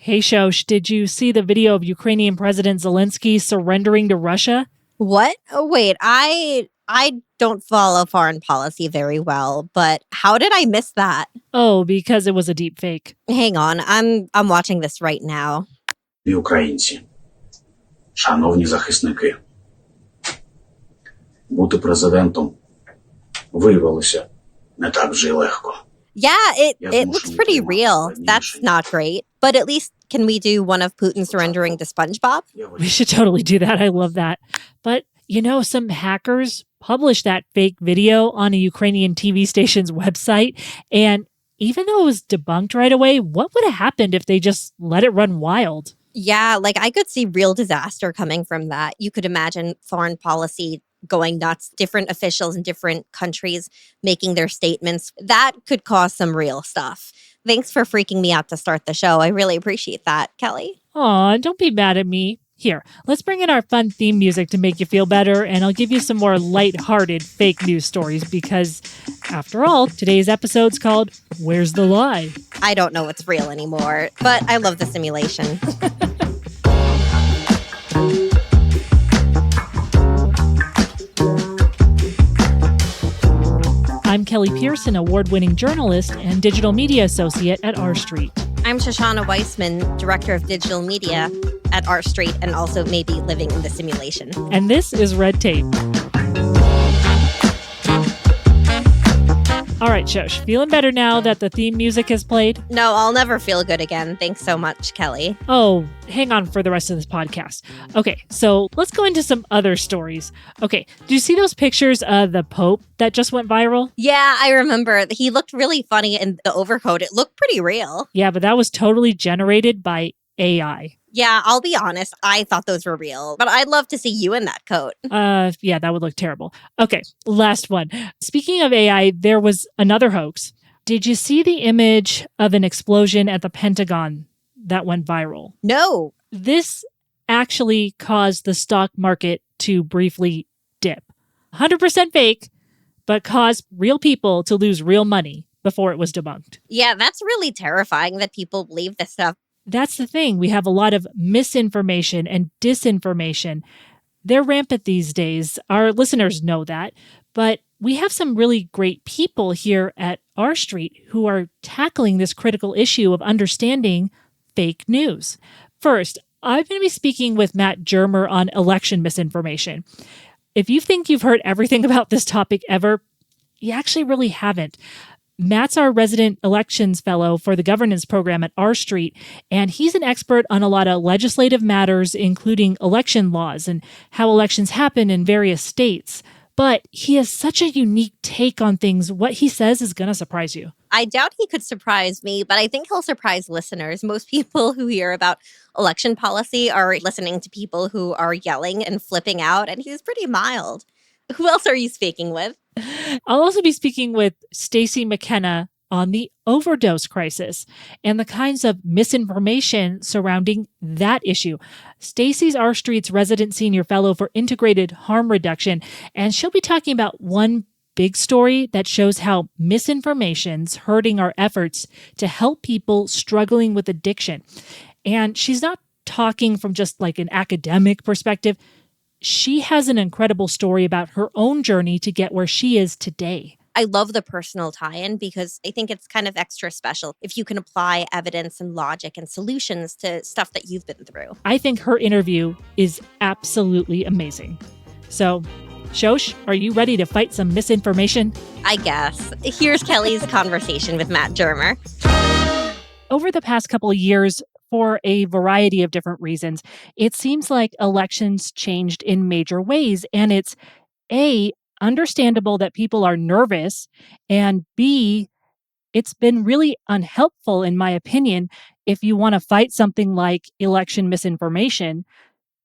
Hey, Shosh, did you see the video of Ukrainian President Zelensky surrendering to Russia? What? Oh, wait, I don't follow foreign policy very well, but how did I miss that? Oh, because it was a deep fake. Hang on, I'm watching this right now. І українці, шановні захисники, бути президентом виявилося не так вже й легко. Yeah, it looks pretty real. That's not great. But at least can we do one of Putin surrendering to SpongeBob? We should totally do that. I love that. But, some hackers published that fake video on a Ukrainian TV station's website. And even though it was debunked right away, what would have happened if they just let it run wild? Yeah, I could see real disaster coming from that. You could imagine foreign policy going nuts, different officials in different countries making their statements. That could cause some real stuff. Thanks for freaking me out to start the show. I really appreciate that, Kelly. Aw, don't be mad at me. Here, let's bring in our fun theme music to make you feel better, and I'll give you some more lighthearted fake news stories because, after all, today's episode's called Where's the Lie? I don't know what's real anymore, but I love the simulation. I'm Kelli Pierce, an award-winning journalist and digital media associate at R Street. I'm Shoshana Weissman, director of digital media at R Street and also maybe living in the simulation. And this is Red Tape. All right, Shosh, feeling better now that the theme music has played? No, I'll never feel good again. Thanks so much, Kelly. Oh, hang on for the rest of this podcast. Okay, so let's go into some other stories. Okay, do you see those pictures of the Pope that just went viral? Yeah, I remember. He looked really funny in the overcoat. It looked pretty real. Yeah, but that was totally generated by AI. Yeah, I'll be honest. I thought those were real, but I'd love to see you in that coat. Yeah, that would look terrible. Okay, last one. Speaking of AI, there was another hoax. Did you see the image of an explosion at the Pentagon that went viral? No. This actually caused the stock market to briefly dip. 100% fake, but caused real people to lose real money before it was debunked. Yeah, that's really terrifying that people believe this stuff. That's the thing. We have a lot of misinformation and disinformation. They're rampant these days. Our listeners know that. But we have some really great people here at R Street who are tackling this critical issue of understanding fake news. First, I'm going to be speaking with Matt Germer on election misinformation. If you think you've heard everything about this topic ever, you actually really haven't. Matt's our resident elections fellow for the governance program at R Street, and he's an expert on a lot of legislative matters, including election laws and how elections happen in various states. But he has such a unique take on things. What he says is going to surprise you. I doubt he could surprise me, but I think he'll surprise listeners. Most people who hear about election policy are listening to people who are yelling and flipping out, and he's pretty mild. Who else are you speaking with? I'll also be speaking with Stacey McKenna on the overdose crisis and the kinds of misinformation surrounding that issue. Stacey's R Street's resident senior fellow for integrated harm reduction, and she'll be talking about one big story that shows how misinformation's hurting our efforts to help people struggling with addiction. And she's not talking from just like an academic perspective. She has an incredible story about her own journey to get where she is today. I love the personal tie-in because I think it's kind of extra special if you can apply evidence and logic and solutions to stuff that you've been through. I think her interview is absolutely amazing. So, Shosh, are you ready to fight some misinformation? I guess. Here's Kelly's conversation with Matt Germer. Over the past couple of years, for a variety of different reasons, it seems like elections changed in major ways. And it's A, understandable that people are nervous, and B, it's been really unhelpful, in my opinion, if you want to fight something like election misinformation,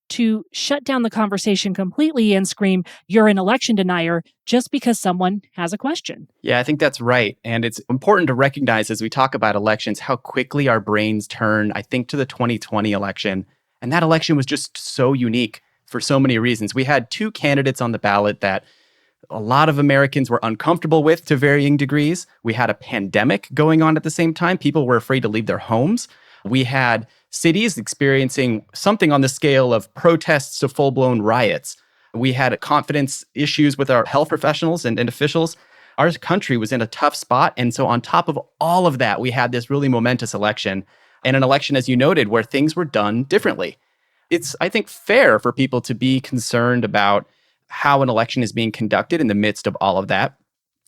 to shut down the conversation completely and scream, "You're an election denier," just because someone has a question. Yeah, I think that's right. And it's important to recognize as we talk about elections, how quickly our brains turn, I think, to the 2020 election. And that election was just so unique for so many reasons. We had two candidates on the ballot that a lot of Americans were uncomfortable with to varying degrees. We had a pandemic going on at the same time. People were afraid to leave their homes. We had cities experiencing something on the scale of protests to full-blown riots. We had confidence issues with our health professionals and officials. Our country was in a tough spot. And so on top of all of that, we had this really momentous election, and an election, as you noted, where things were done differently. It's, I think, fair for people to be concerned about how an election is being conducted in the midst of all of that.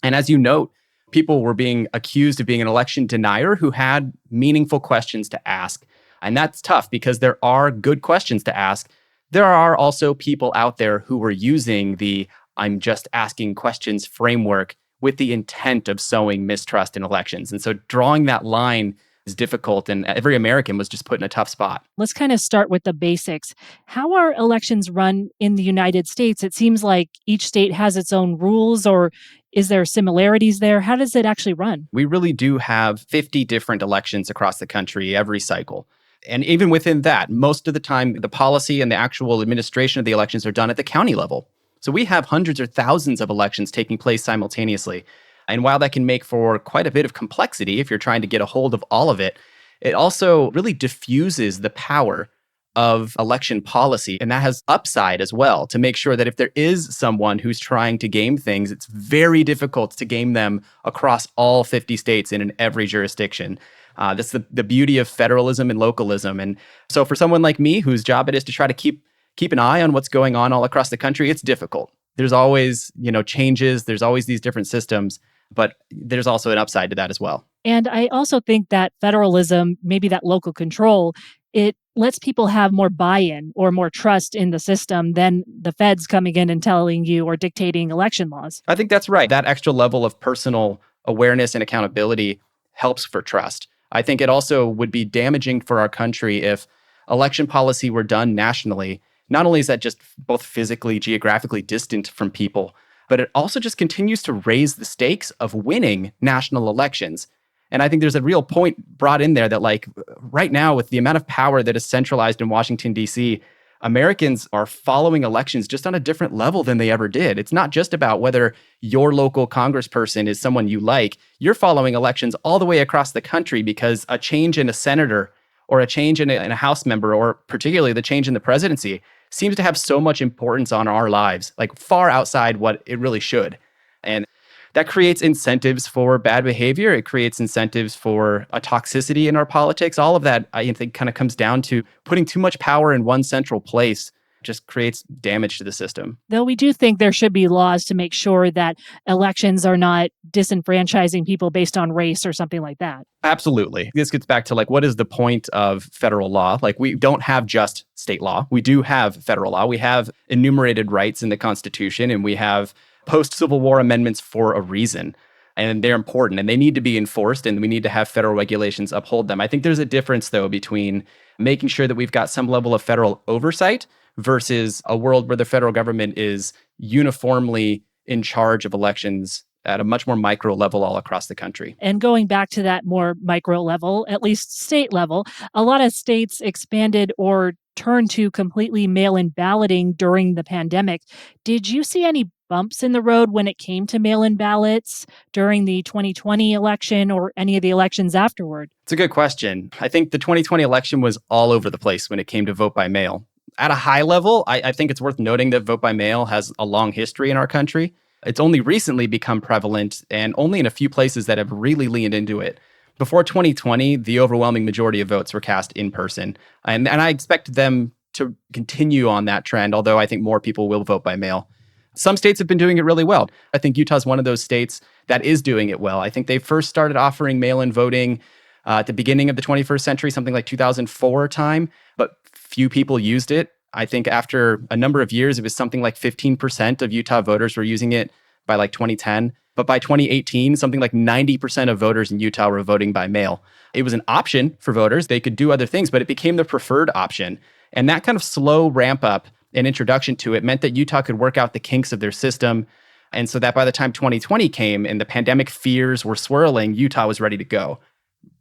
And as you note, people were being accused of being an election denier who had meaningful questions to ask. And that's tough because there are good questions to ask. There are also people out there who were using the "I'm just asking questions" framework with the intent of sowing mistrust in elections. And so drawing that line is difficult, and every American was just put in a tough spot. Let's kind of start with the basics. How are elections run in the United States? It seems like each state has its own rules, or is there similarities there? How does it actually run? We really do have 50 different elections across the country every cycle. And even within that, most of the time, the policy and the actual administration of the elections are done at the county level. So we have hundreds or thousands of elections taking place simultaneously. And while that can make for quite a bit of complexity if you're trying to get a hold of all of it, it also really diffuses the power of election policy. And that has upside as well, to make sure that if there is someone who's trying to game things, it's very difficult to game them across all 50 states and in every jurisdiction. That's the beauty of federalism and localism. And so for someone like me, whose job it is to try to keep an eye on what's going on all across the country, it's difficult. There's always, changes. There's always these different systems, but there's also an upside to that as well. And I also think that federalism, maybe that local control, it lets people have more buy-in or more trust in the system than the feds coming in and telling you or dictating election laws. I think that's right. That extra level of personal awareness and accountability helps for trust. I think it also would be damaging for our country if election policy were done nationally. Not only is that just both physically, geographically distant from people, but it also just continues to raise the stakes of winning national elections. And I think there's a real point brought in there that, like, right now, with the amount of power that is centralized in Washington, D.C., Americans are following elections just on a different level than they ever did. It's not just about whether your local congressperson is someone you like. You're following elections all the way across the country because a change in a senator or a change in a House member, or particularly the change in the presidency, seems to have so much importance on our lives, like far outside what it really should. And that creates incentives for bad behavior. It creates incentives for a toxicity in our politics. All of that, I think, kind of comes down to putting too much power in one central place. Just creates damage to the system. Though we do think there should be laws to make sure that elections are not disenfranchising people based on race or something like that. Absolutely. This gets back to, like, what is the point of federal law? Like, we don't have just state law. We do have federal law. We have enumerated rights in the Constitution, and we have post-Civil War amendments for a reason. And they're important, and they need to be enforced, and we need to have federal regulations uphold them. I think there's a difference, though, between making sure that we've got some level of federal oversight versus a world where the federal government is uniformly in charge of elections at a much more micro level all across the country. And going back to that more micro level, at least state level, a lot of states expanded or turned to completely mail-in balloting during the pandemic. Did you see any bumps in the road when it came to mail-in ballots during the 2020 election or any of the elections afterward? It's a good question. I think the 2020 election was all over the place when it came to vote by mail. At a high level, I think it's worth noting that vote by mail has a long history in our country. It's only recently become prevalent, and only in a few places that have really leaned into it. Before 2020, the overwhelming majority of votes were cast in person. And I expect them to continue on that trend, although I think more people will vote by mail. Some states have been doing it really well. I think Utah's one of those states that is doing it well. I think they first started offering mail-in voting at the beginning of the 21st century, something like 2004 time, but few people used it. I think after a number of years, it was something like 15% of Utah voters were using it by like 2010. But by 2018, something like 90% of voters in Utah were voting by mail. It was an option for voters. They could do other things, but it became the preferred option. And that kind of slow ramp up and introduction to it meant that Utah could work out the kinks of their system. And so that by the time 2020 came and the pandemic fears were swirling, Utah was ready to go.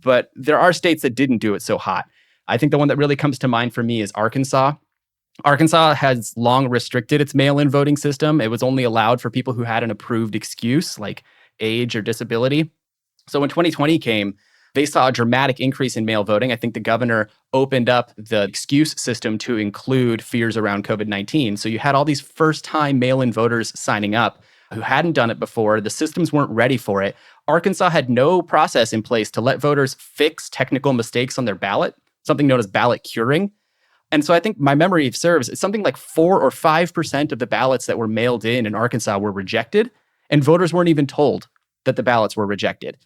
But there are states that didn't do it so hot. I think the one that really comes to mind for me is Arkansas. Arkansas has long restricted its mail-in voting system. It was only allowed for people who had an approved excuse, like age or disability. So when 2020 came, They saw a dramatic increase in mail voting. I think the governor opened up the excuse system to include fears around COVID-19. So you had all these first-time mail-in voters signing up who hadn't done it before. The systems weren't ready for it. Arkansas had no process in place to let voters fix technical mistakes on their ballot, something known as ballot curing. And so I think my memory serves, it's something like 4 or 5% of the ballots that were mailed in Arkansas were rejected, and voters weren't even told that the ballots were rejected.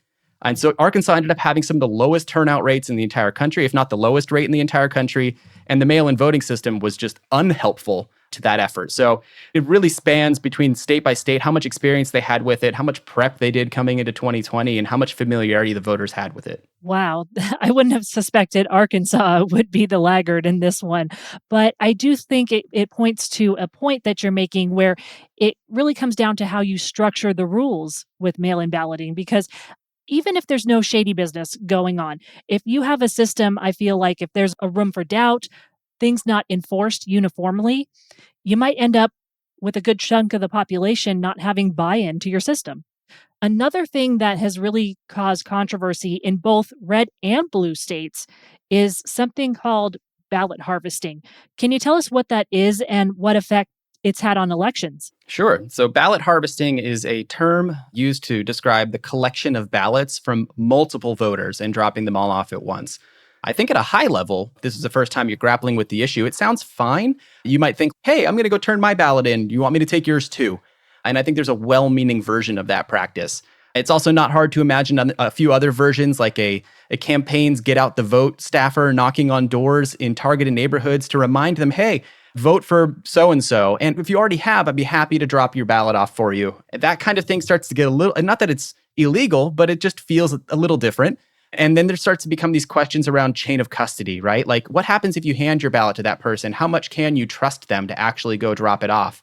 And so Arkansas ended up having some of the lowest turnout rates in the entire country, if not the lowest rate in the entire country. And the mail-in voting system was just unhelpful to that effort. So it really spans between state by state, how much experience they had with it, how much prep they did coming into 2020, and how much familiarity the voters had with it. Wow. I wouldn't have suspected Arkansas would be the laggard in this one. But I do think it points to a point that you're making where it really comes down to how you structure the rules with mail-in balloting, because even if there's no shady business going on, if you have a system, I feel like if there's a room for doubt, things not enforced uniformly, you might end up with a good chunk of the population not having buy-in to your system. Another thing that has really caused controversy in both red and blue states is something called ballot harvesting. Can you tell us what that is and what effect it's had on elections? Sure. So ballot harvesting is a term used to describe the collection of ballots from multiple voters and dropping them all off at once. I think at a high level, this is the first time you're grappling with the issue. It sounds fine. You might think, hey, I'm going to go turn my ballot in. You want me to take yours too? And I think there's a well-meaning version of that practice. It's also not hard to imagine a few other versions, like a campaign's get out the vote staffer knocking on doors in targeted neighborhoods to remind them, hey, vote for so-and-so. And if you already have, I'd be happy to drop your ballot off for you. That kind of thing starts to get a little, and not that it's illegal, but it just feels a little different. And then there starts to become these questions around chain of custody, right? Like, what happens if you hand your ballot to that person? How much can you trust them to actually go drop it off?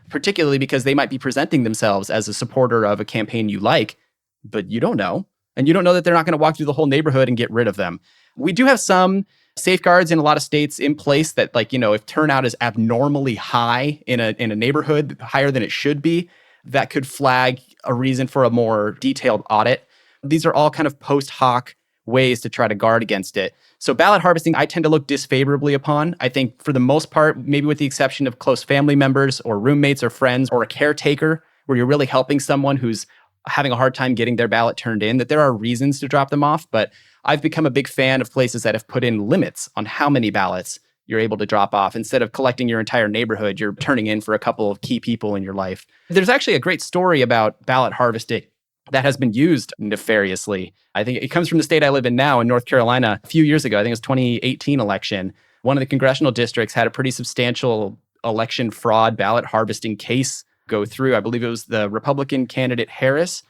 Particularly because they might be presenting themselves as a supporter of a campaign you like, but you don't know. And you don't know that they're not going to walk through the whole neighborhood and get rid of them. We do have some safeguards in a lot of states in place that, like, if turnout is abnormally high in a neighborhood, higher than it should be, that could flag a reason for a more detailed audit. These are all kind of post hoc ways to try to guard against it. So ballot harvesting, I tend to look disfavorably upon. I think for the most part, maybe with the exception of close family members or roommates or friends or a caretaker, where you're really helping someone who's having a hard time getting their ballot turned in, that there are reasons to drop them off. But I've become a big fan of places that have put in limits on how many ballots you're able to drop off. Instead of collecting your entire neighborhood, you're turning in for a couple of key people in your life. There's actually a great story about ballot harvesting that has been used nefariously. I think it comes from the state I live in now in North Carolina. A few years ago, I think it was 2018 election, one of the congressional districts had a pretty substantial election fraud ballot harvesting case go through. I believe it was the Republican candidate Harris,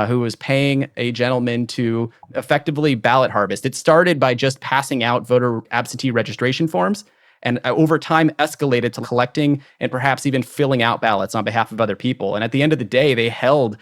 who was paying a gentleman to effectively ballot harvest. It started by just passing out voter absentee registration forms, and over time escalated to collecting and perhaps even filling out ballots on behalf of other people. And at the end of the day, they held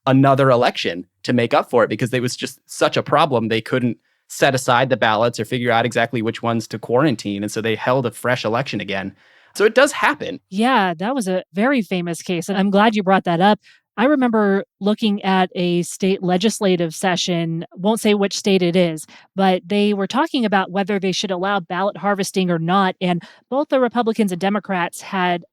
another election to make up for it because it was just such a problem. They couldn't set aside the ballots or figure out exactly which ones to quarantine. And so they held a fresh election again. So it does happen. Yeah, that was a very famous case. And I'm glad you brought that up. I remember looking at a state legislative session, won't say which state it is, but they were talking about whether they should allow ballot harvesting or not. And both the Republicans and Democrats had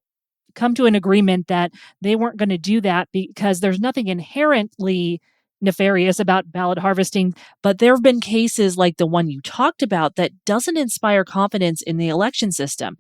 come to an agreement that they weren't going to do that because there's nothing inherently nefarious about ballot harvesting. But there have been cases like the one you talked about that doesn't inspire confidence in the election system.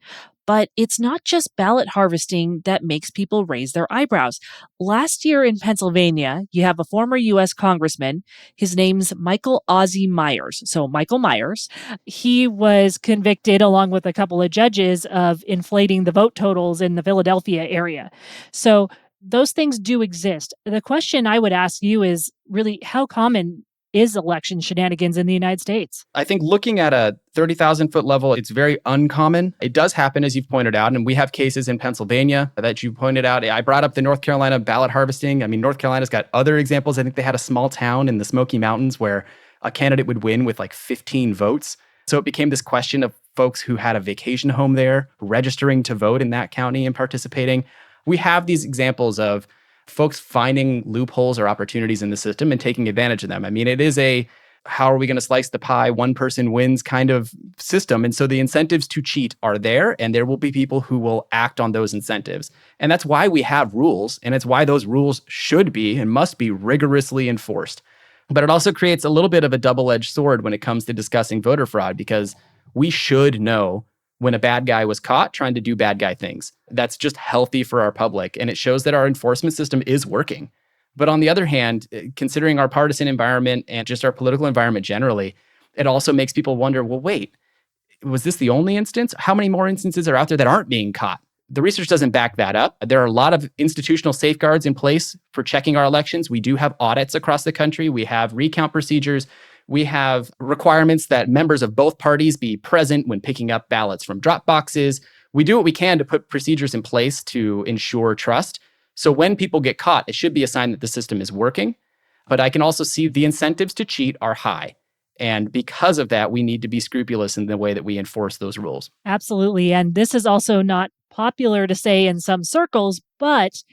But it's not just ballot harvesting that makes people raise their eyebrows. Last year in Pennsylvania, you have a former U.S. congressman. His name's Michael Ozzie Myers. So Michael Myers, he was convicted along with a couple of judges of inflating the vote totals in the Philadelphia area. So those things do exist. The question I would ask you is really how common is election shenanigans in the United States? I think looking at a 30,000 foot level, it's very uncommon. It does happen, as you've pointed out, and we have cases in Pennsylvania that you pointed out. I brought up the North Carolina ballot harvesting. I mean, North Carolina's got other examples. I think they had a small town in the Smoky Mountains where a candidate would win with like 15 votes. So it became this question of folks who had a vacation home there registering to vote in that county and participating. We have these examples of folks finding loopholes or opportunities in the system and taking advantage of them. I mean, it is a how are we going to slice the pie, one person wins kind of system. And so the incentives to cheat are there, and there will be people who will act on those incentives. And that's why we have rules, and it's why those rules should be and must be rigorously enforced. But it also creates a little bit of a double-edged sword when it comes to discussing voter fraud, because we should know when a bad guy was caught trying to do bad guy things. That's just healthy for our public, and it shows that our enforcement system is working. But on the other hand, considering our partisan environment and just our political environment generally, it also makes people wonder, well, wait, was this the only instance? How many more instances are out there that aren't being caught? The research doesn't back that up. There are a lot of institutional safeguards in place for checking our elections. We do have audits across the country. We have recount procedures. We have requirements that members of both parties be present when picking up ballots from drop boxes. We do what we can to put procedures in place to ensure trust. So when people get caught, it should be a sign that the system is working. But I can also see the incentives to cheat are high. And because of that, we need to be scrupulous in the way that we enforce those rules. Absolutely. And this is also not popular to say in some circles, but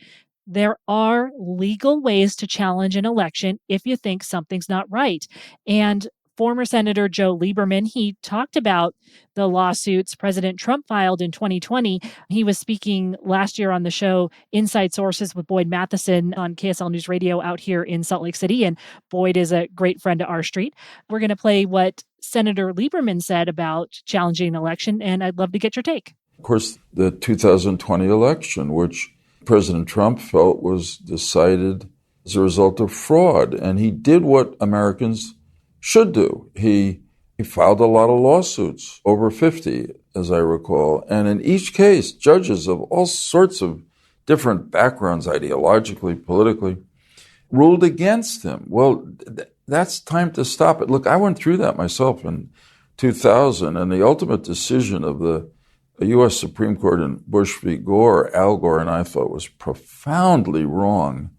there are legal ways to challenge an election if you think something's not right. And former Senator Joe Lieberman, he talked about the lawsuits President Trump filed in 2020. He was speaking last year on the show Inside Sources with Boyd Matheson on KSL News Radio out here in Salt Lake City. And Boyd is a great friend to our street. We're going to play what Senator Lieberman said about challenging an election, and I'd love to get your take. Of course, the 2020 election, which President Trump felt was decided as a result of fraud. And he did what Americans should do. He filed a lot of lawsuits, over 50, as I recall. And in each case, judges of all sorts of different backgrounds, ideologically, politically, ruled against him. Well, that's time to stop it. Look, I went through that myself in 2000, and the ultimate decision of the U.S. Supreme Court in Bush v. Gore, Al Gore and I thought was profoundly wrong.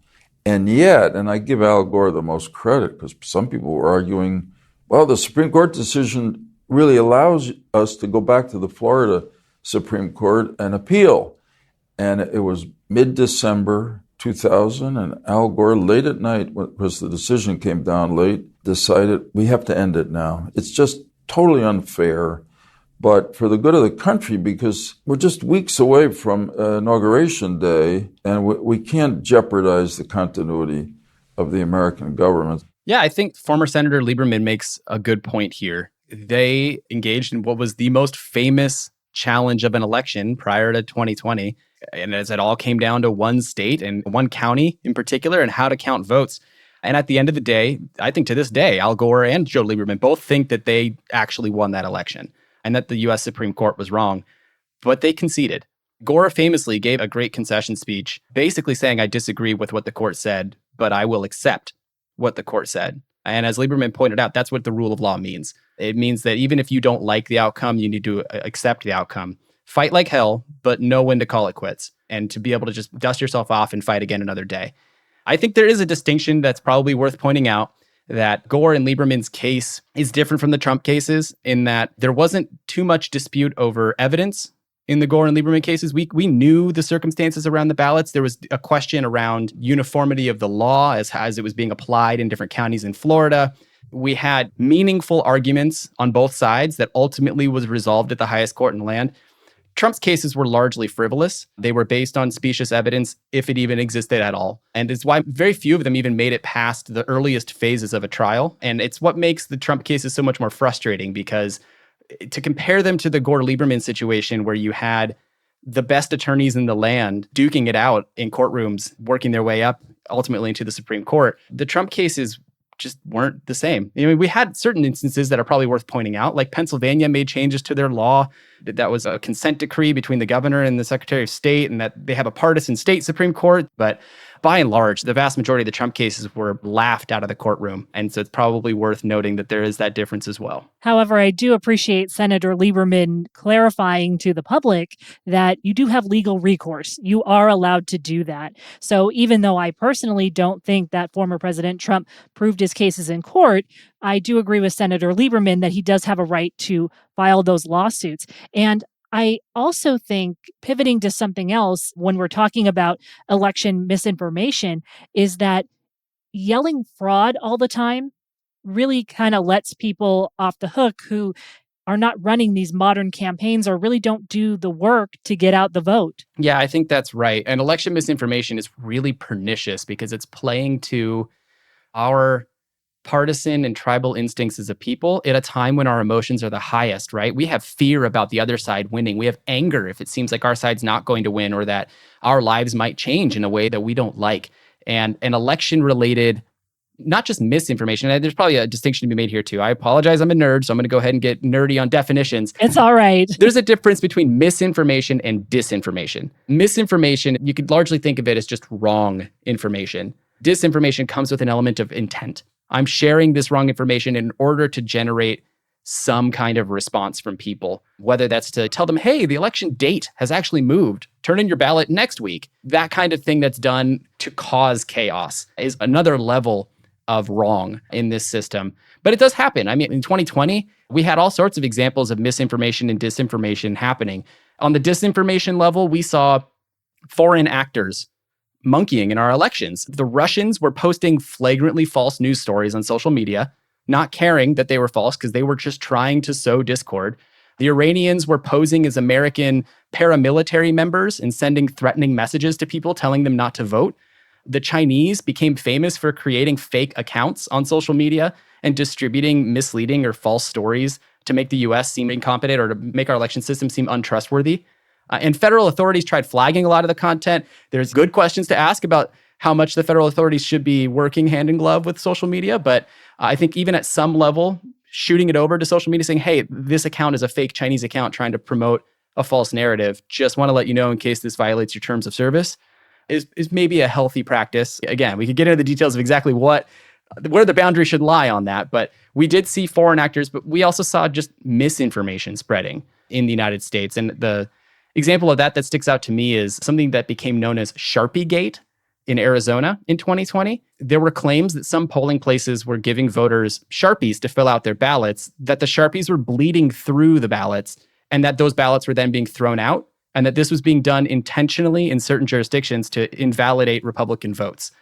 And yet, and I give Al Gore the most credit, because some people were arguing, well, the Supreme Court decision really allows us to go back to the Florida Supreme Court and appeal. And it was mid-December 2000, and Al Gore, late at night, because the decision came down late, decided we have to end it now. It's just totally unfair, but for the good of the country, because we're just weeks away from Inauguration Day, and we can't jeopardize the continuity of the American government. Yeah, I think former Senator Lieberman makes a good point here. They engaged in what was the most famous challenge of an election prior to 2020. And as it all came down to one state and one county in particular and how to count votes. And at the end of the day, I think to this day, Al Gore and Joe Lieberman both think that they actually won that election and that the U.S. Supreme Court was wrong. But they conceded. Gore famously gave a great concession speech, basically saying, I disagree with what the court said, but I will accept what the court said. And as Lieberman pointed out, that's what the rule of law means. It means that even if you don't like the outcome, you need to accept the outcome. Fight like hell, but know when to call it quits and to be able to just dust yourself off and fight again another day. I think there is a distinction that's probably worth pointing out, that Gore and Lieberman's case is different from the Trump cases in that there wasn't too much dispute over evidence in the Gore and Lieberman cases. We knew the circumstances around the ballots. There was a question around uniformity of the law as it was being applied in different counties in Florida. We had meaningful arguments on both sides that ultimately was resolved at the highest court in the land. Trump's cases were largely frivolous. They were based on specious evidence, if it even existed at all. And it's why very few of them even made it past the earliest phases of a trial. And it's what makes the Trump cases so much more frustrating, because to compare them to the Gore-Lieberman situation, where you had the best attorneys in the land duking it out in courtrooms, working their way up ultimately into the Supreme Court, the Trump cases just weren't the same. I mean, we had certain instances that are probably worth pointing out, like Pennsylvania made changes to their law. That was a consent decree between the governor and the Secretary of State, and that they have a partisan state Supreme Court. But by and large, the vast majority of the Trump cases were laughed out of the courtroom. And so it's probably worth noting that there is that difference as well. However, I do appreciate Senator Lieberman clarifying to the public that you do have legal recourse. You are allowed to do that. So even though I personally don't think that former President Trump proved his cases in court, I do agree with Senator Lieberman that he does have a right to file those lawsuits. And I also think, pivoting to something else when we're talking about election misinformation, is that yelling fraud all the time really kind of lets people off the hook who are not running these modern campaigns or really don't do the work to get out the vote. Yeah, I think that's right. And election misinformation is really pernicious because it's playing to our partisan and tribal instincts as a people at a time when our emotions are the highest, right? We have fear about the other side winning. We have anger if it seems like our side's not going to win or that our lives might change in a way that we don't like. And an election-related, not just misinformation, there's probably a distinction to be made here too. I apologize, I'm a nerd, so I'm going to go ahead and get nerdy on definitions. It's all right. There's a difference between misinformation and disinformation. Misinformation, you could largely think of it as just wrong information. Disinformation comes with an element of intent. I'm sharing this wrong information in order to generate some kind of response from people, whether that's to tell them, hey, the election date has actually moved. Turn in your ballot next week. That kind of thing that's done to cause chaos is another level of wrong in this system. But it does happen. I mean, in 2020, we had all sorts of examples of misinformation and disinformation happening. On the disinformation level, we saw foreign actors monkeying in our elections. The Russians were posting flagrantly false news stories on social media, not caring that they were false because they were just trying to sow discord. The Iranians were posing as American paramilitary members and sending threatening messages to people telling them not to vote. The Chinese became famous for creating fake accounts on social media and distributing misleading or false stories to make the US seem incompetent or to make our election system seem untrustworthy. And federal authorities tried flagging a lot of the content. There's good questions to ask about how much the federal authorities should be working hand in glove with social media. But I think even at some level, shooting it over to social media saying, hey, this account is a fake Chinese account trying to promote a false narrative. Just want to let you know in case this violates your terms of service is maybe a healthy practice. Again, we could get into the details of exactly where the boundary should lie on that. But we did see foreign actors, but we also saw just misinformation spreading in the United States. And the example of that sticks out to me is something that became known as Sharpie Gate in Arizona in 2020. There were claims that some polling places were giving voters Sharpies to fill out their ballots, that the Sharpies were bleeding through the ballots, and that those ballots were then being thrown out, and that this was being done intentionally in certain jurisdictions to invalidate Republican votes.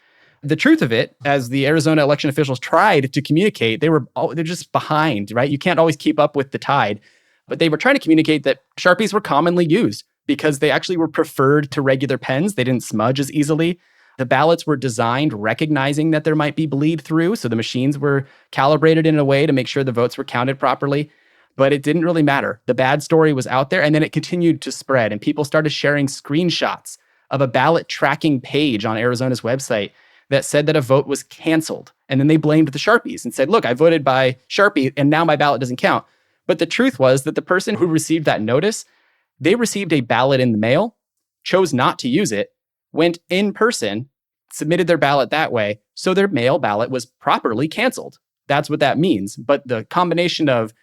The truth of it, as the Arizona election officials tried to communicate, they're just behind, right? You can't always keep up with the tide. But they were trying to communicate that Sharpies were commonly used because they actually were preferred to regular pens. They didn't smudge as easily. The ballots were designed recognizing that there might be bleed through, so the machines were calibrated in a way to make sure the votes were counted properly. But it didn't really matter. The bad story was out there, and then it continued to spread, and people started sharing screenshots of a ballot tracking page on Arizona's website that said that a vote was canceled. And then they blamed the Sharpies and said, look, I voted by Sharpie, and now my ballot doesn't count. But the truth was that the person who received that notice, they received a ballot in the mail, chose not to use it, went in person, submitted their ballot that way, so their mail ballot was properly canceled. That's what that means. But the combination of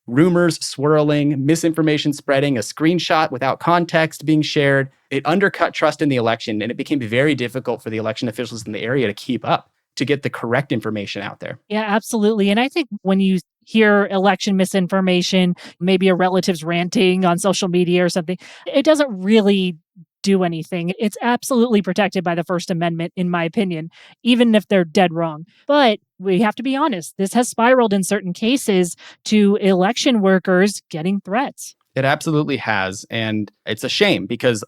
rumors swirling, misinformation spreading, a screenshot without context being shared, it undercut trust in the election, and it became very difficult for the election officials in the area to keep up, to get the correct information out there. Yeah, absolutely. And I think when you hear election misinformation, maybe a relative's ranting on social media or something, it doesn't really do anything. It's absolutely protected by the First Amendment, in my opinion, even if they're dead wrong. But we have to be honest, this has spiraled in certain cases to election workers getting threats. It absolutely has. And it's a shame because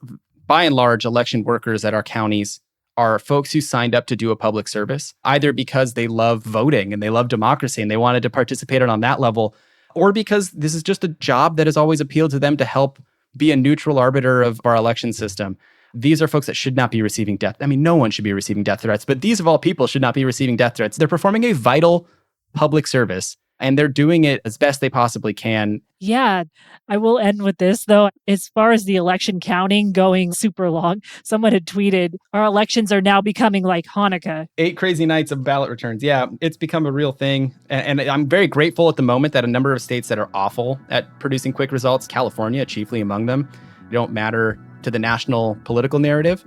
by and large, election workers at our counties are folks who signed up to do a public service, either because they love voting and they love democracy and they wanted to participate on that level, or because this is just a job that has always appealed to them to help be a neutral arbiter of our election system. These are folks that should not be receiving death. I mean, no one should be receiving death threats, but these of all people should not be receiving death threats. They're performing a vital public service, and they're doing it as best they possibly can. Yeah, I will end with this, though. As far as the election counting going super long, someone had tweeted, our elections are now becoming like Hanukkah. 8 crazy nights of ballot returns. Yeah, it's become a real thing. And I'm very grateful at the moment that a number of states that are awful at producing quick results, California chiefly among them, don't matter to the national political narrative,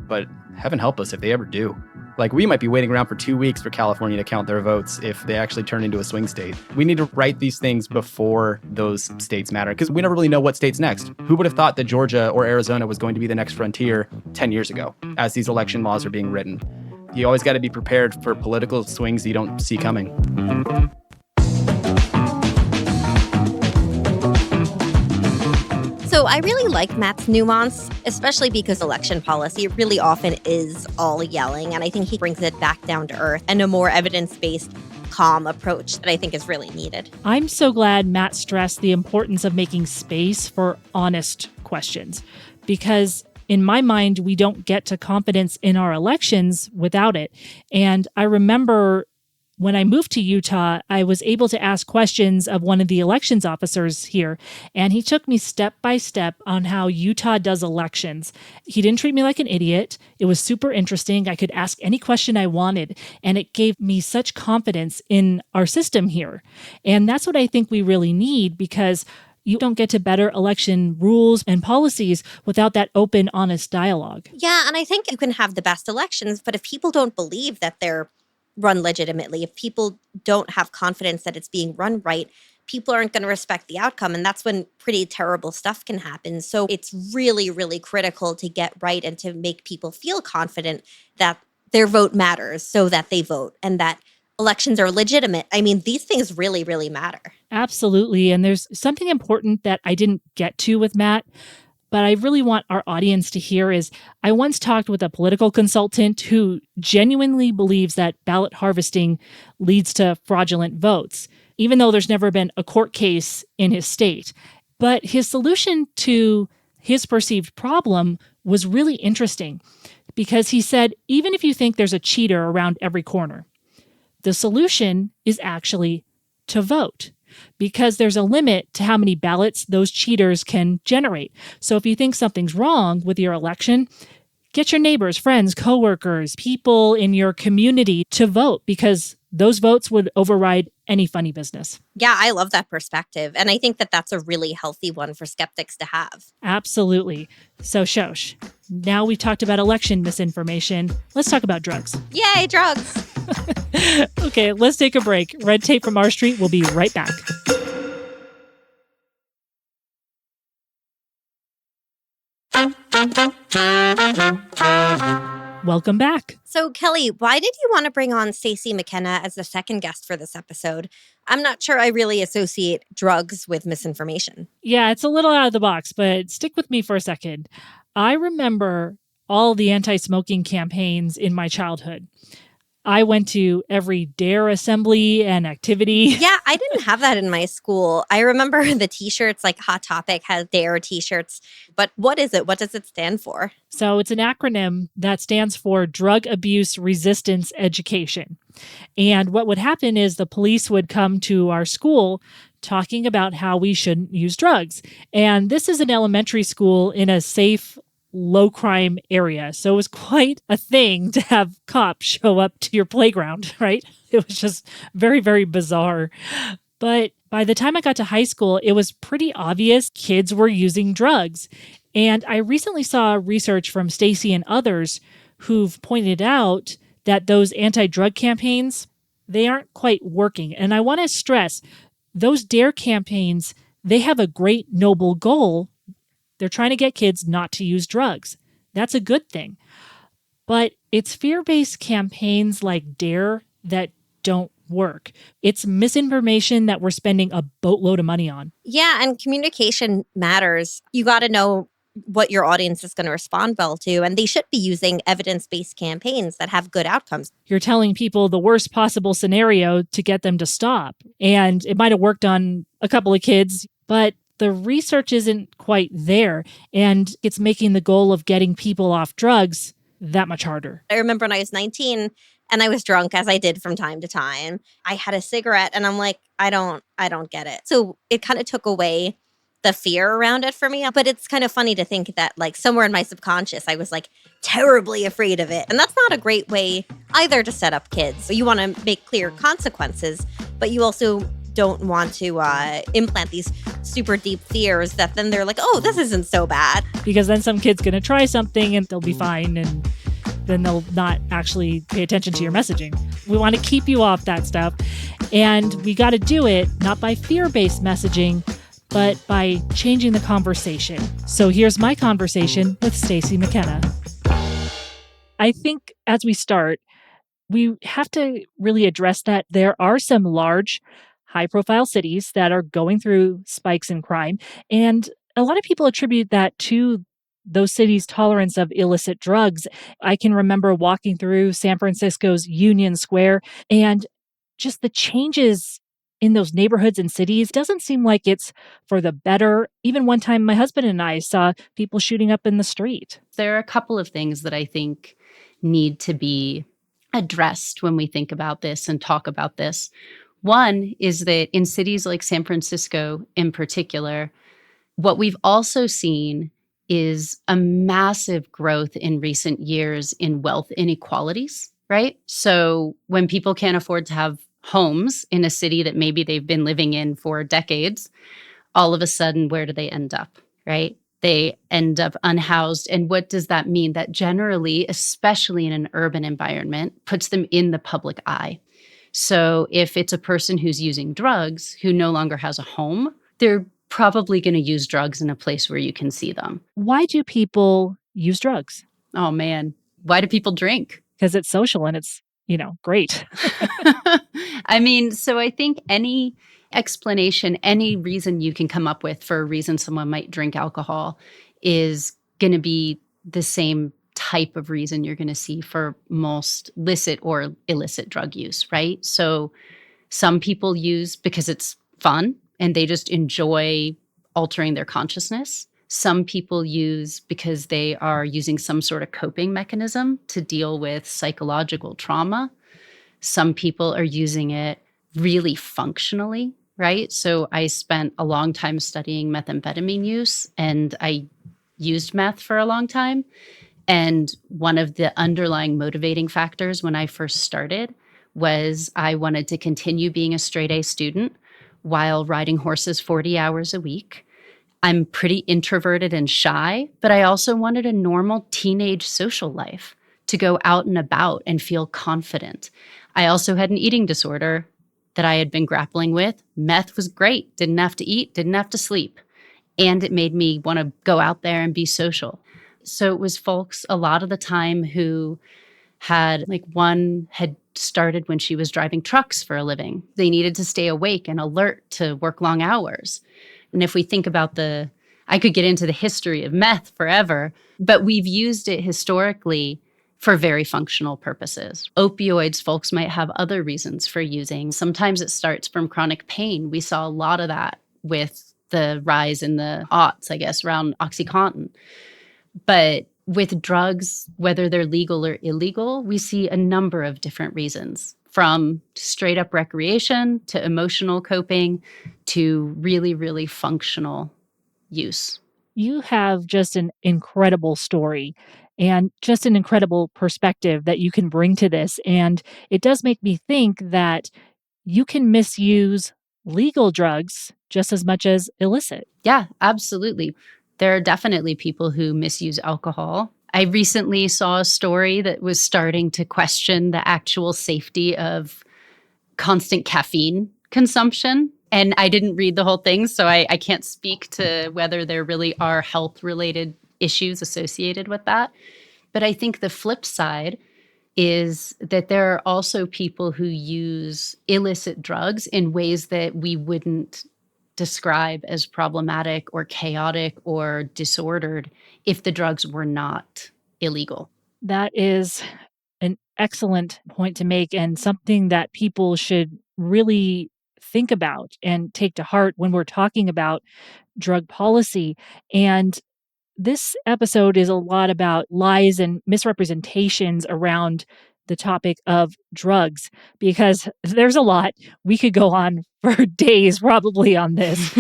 but heaven help us if they ever do. Like, we might be waiting around for 2 weeks for California to count their votes if they actually turn into a swing state. We need to write these things before those states matter, because we never really know what state's next. Who would have thought that Georgia or Arizona was going to be the next frontier 10 years ago as these election laws are being written? You always got to be prepared for political swings you don't see coming. So I really like Matt's nuance, especially because election policy really often is all yelling. And I think he brings it back down to earth and a more evidence-based, calm approach that I think is really needed. I'm so glad Matt stressed the importance of making space for honest questions, because in my mind, we don't get to confidence in our elections without it. And I remember when I moved to Utah, I was able to ask questions of one of the elections officers here, and he took me step by step on how Utah does elections. He didn't treat me like an idiot. It was super interesting. I could ask any question I wanted, and it gave me such confidence in our system here. And that's what I think we really need, because you don't get to better election rules and policies without that open, honest dialogue. Yeah, and I think you can have the best elections, but if people don't believe that they're run legitimately, if people don't have confidence that it's being run right, people aren't going to respect the outcome. And that's when pretty terrible stuff can happen. So it's really, really critical to get right and to make people feel confident that their vote matters so that they vote and that elections are legitimate. I mean, these things really, really matter. Absolutely. And there's something important that I didn't get to with Matt, but I really want our audience to hear is I once talked with a political consultant who genuinely believes that ballot harvesting leads to fraudulent votes, even though there's never been a court case in his state. But his solution to his perceived problem was really interesting, because he said, even if you think there's a cheater around every corner, the solution is actually to vote, because there's a limit to how many ballots those cheaters can generate. So if you think something's wrong with your election, get your neighbors, friends, coworkers, people in your community to vote, because those votes would override any funny business. Yeah, I love that perspective. And I think that that's a really healthy one for skeptics to have. Absolutely. So, Shosh, now we've talked about election misinformation. Let's talk about drugs. Yay, drugs. Okay, let's take a break. Red Tape from our street. We'll be right back. Welcome back. So, Kelli, why did you want to bring on Stacey McKenna as the second guest for this episode? I'm not sure I really associate drugs with misinformation. Yeah, it's a little out of the box, but stick with me for a second. I remember all the anti-smoking campaigns in my childhood. I went to every DARE assembly and activity. Yeah, I didn't have that in my school. I remember the t-shirts, like Hot Topic has DARE t-shirts. But what is it? What does it stand for? So it's an acronym that stands for Drug Abuse Resistance Education. And what would happen is the police would come to our school talking about how we shouldn't use drugs. And this is an elementary school in a safe, low crime area. So it was quite a thing to have cops show up to your playground, right? It was just very, very bizarre. But by the time I got to high school, it was pretty obvious kids were using drugs. And I recently saw research from Stacey and others who've pointed out that those anti-drug campaigns, they aren't quite working. And I want to stress, those DARE campaigns, they have a great noble goal. They're trying to get kids not to use drugs. That's a good thing. But it's fear-based campaigns like DARE that don't work. It's misinformation that we're spending a boatload of money on. Yeah, and communication matters. You got to know what your audience is going to respond well to, and they should be using evidence-based campaigns that have good outcomes. You're telling people the worst possible scenario to get them to stop. And it might have worked on a couple of kids, but the research isn't quite there, and it's making the goal of getting people off drugs that much harder. I remember when I was 19 and I was drunk, as I did from time to time. I had a cigarette and I'm like, I don't get it. So it kind of took away the fear around it for me. But it's kind of funny to think that like somewhere in my subconscious, I was like terribly afraid of it. And that's not a great way either to set up kids. You want to make clear consequences, but you also don't want to implant these super deep fears that then they're like, oh, this isn't so bad. Because then some kid's going to try something and they'll be fine, and then they'll not actually pay attention to your messaging. We want to keep you off that stuff. And we got to do it not by fear-based messaging, but by changing the conversation. So here's my conversation with Stacey McKenna. I think as we start, we have to really address that there are some large high-profile cities that are going through spikes in crime. And a lot of people attribute that to those cities' tolerance of illicit drugs. I can remember walking through San Francisco's Union Square, and just the changes in those neighborhoods and cities doesn't seem like it's for the better. Even one time, my husband and I saw people shooting up in the street. There are a couple of things that I think need to be addressed when we think about this and talk about this. One is that in cities like San Francisco in particular, what we've also seen is a massive growth in recent years in wealth inequalities, right? So when people can't afford to have homes in a city that maybe they've been living in for decades, all of a sudden, where do they end up, right? They end up unhoused. And what does that mean? That generally, especially in an urban environment, puts them in the public eye. So if it's a person who's using drugs who no longer has a home, they're probably going to use drugs in a place where you can see them. Why do people use drugs? Oh, man. Why do people drink? Because it's social and it's, great. I mean, so I think any explanation, any reason you can come up with for a reason someone might drink alcohol is going to be the same type of reason you're going to see for most licit or illicit drug use, right? So some people use because it's fun and they just enjoy altering their consciousness. Some people use because they are using some sort of coping mechanism to deal with psychological trauma. Some people are using it really functionally, right? So I spent a long time studying methamphetamine use, and I used meth for a long time. And one of the underlying motivating factors when I first started was I wanted to continue being a straight A student while riding horses 40 hours a week. I'm pretty introverted and shy, but I also wanted a normal teenage social life to go out and about and feel confident. I also had an eating disorder that I had been grappling with. Meth was great. Didn't have to eat, didn't have to sleep. And it made me want to go out there and be social. So it was folks a lot of the time who had, one had started when she was driving trucks for a living. They needed to stay awake and alert to work long hours. And if we think about I could get into the history of meth forever, but we've used it historically for very functional purposes. Opioids, folks might have other reasons for using. Sometimes it starts from chronic pain. We saw a lot of that with the rise in the aughts, I guess, around OxyContin. But with drugs, whether they're legal or illegal, we see a number of different reasons, from straight up recreation to emotional coping to really, really functional use. You have just an incredible story and just an incredible perspective that you can bring to this. And it does make me think that you can misuse legal drugs just as much as illicit. Yeah, absolutely. There are definitely people who misuse alcohol. I recently saw a story that was starting to question the actual safety of constant caffeine consumption. And I didn't read the whole thing, so I can't speak to whether there really are health-related issues associated with that. But I think the flip side is that there are also people who use illicit drugs in ways that we wouldn't describe as problematic or chaotic or disordered if the drugs were not illegal. That is an excellent point to make and something that people should really think about and take to heart when we're talking about drug policy. And this episode is a lot about lies and misrepresentations around the topic of drugs, because there's a lot. We could go on for days probably on this.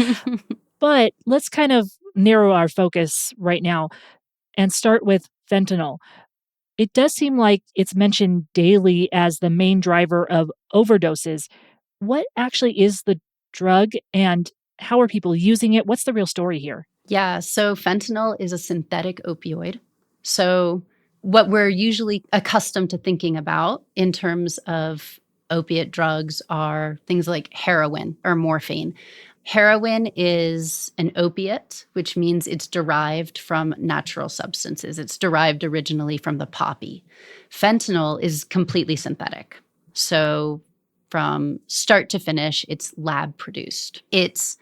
But let's kind of narrow our focus right now and start with fentanyl. It does seem like it's mentioned daily as the main driver of overdoses. What actually is the drug and how are people using it? What's the real story here? Yeah, so fentanyl is a synthetic opioid. So what we're usually accustomed to thinking about in terms of opiate drugs are things like heroin or morphine. Heroin is an opiate, which means it's derived from natural substances. It's derived originally from the poppy. Fentanyl is completely synthetic. So from start to finish, it's lab produced. It's